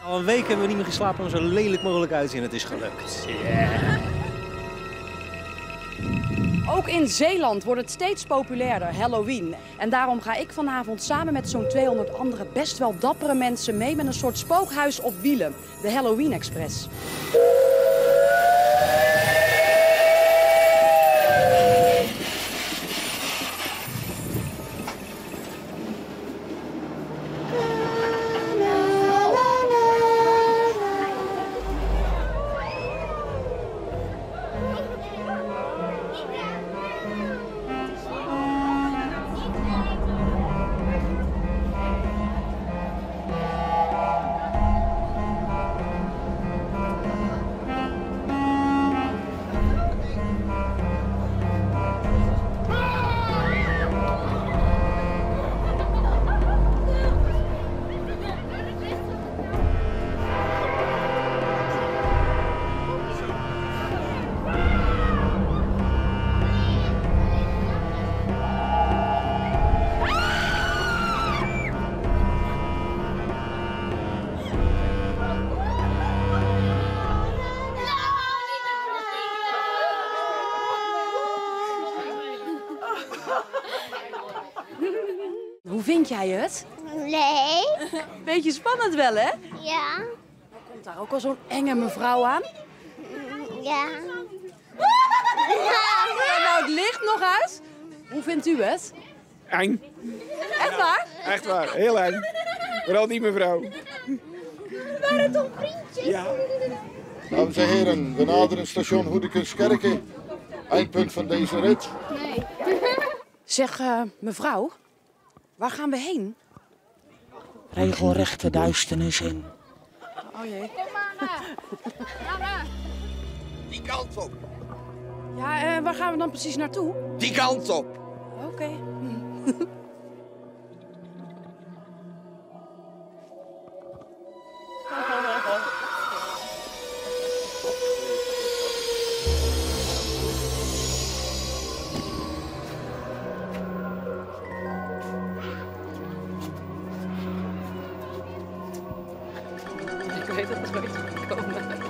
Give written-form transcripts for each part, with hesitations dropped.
Al een week hebben we niet meer geslapen om zo lelijk mogelijk uit te zien. En het is gelukt. Yeah. Ook in Zeeland wordt het steeds populairder, Halloween. En daarom ga ik vanavond samen met zo'n 200 andere best wel dappere mensen mee met een soort spookhuis op wielen. De Halloween Express. Hoe vind jij het? Nee. Beetje spannend wel, hè? Ja. Komt daar ook al zo'n enge mevrouw aan? Ja. Nou, het licht nog uit. Hoe vindt u het? Eng. Echt waar? Echt waar, heel eng. Vooral die mevrouw. Waren toch vriendjes? Ja. Dames en heren, we naderen station Goedekenskerke. Eindpunt van deze rit. Nee. Zeg, mevrouw, waar gaan we heen? Regelrechte duisternis in. Oh jee. Die kant op. Ja, waar gaan we dan precies naartoe? Die kant op. Oké. Ik weet dat het nooit gaat komen.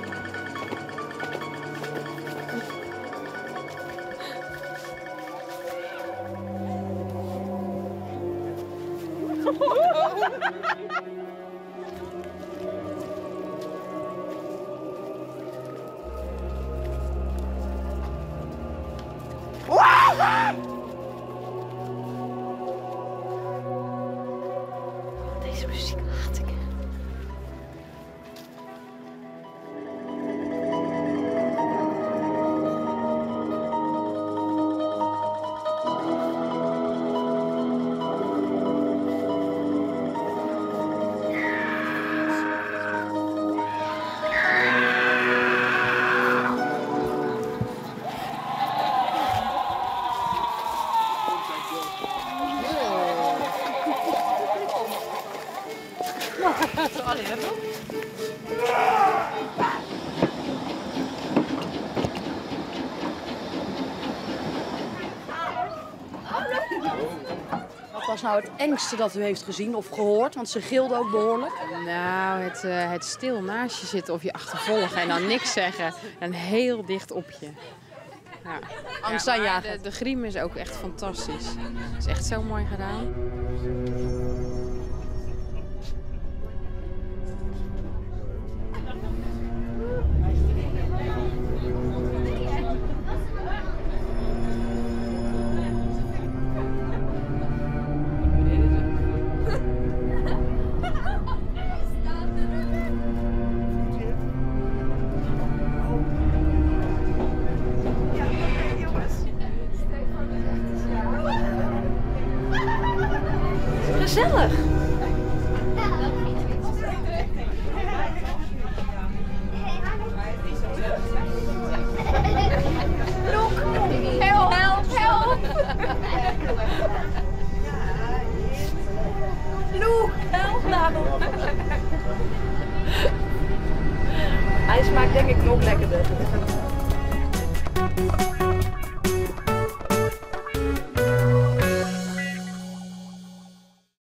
Deze muziek haat ik. Wat was nou het engste dat u heeft gezien of gehoord? Want ze gilde ook behoorlijk. Nou, het stil naast je zitten of je achtervolgen en dan niks zeggen. En heel dicht op je. Ja. Angst Ja, maar aanjagen. de griem is ook echt fantastisch. Het is echt zo mooi gedaan. Hij smaakt denk ik nog lekkerder.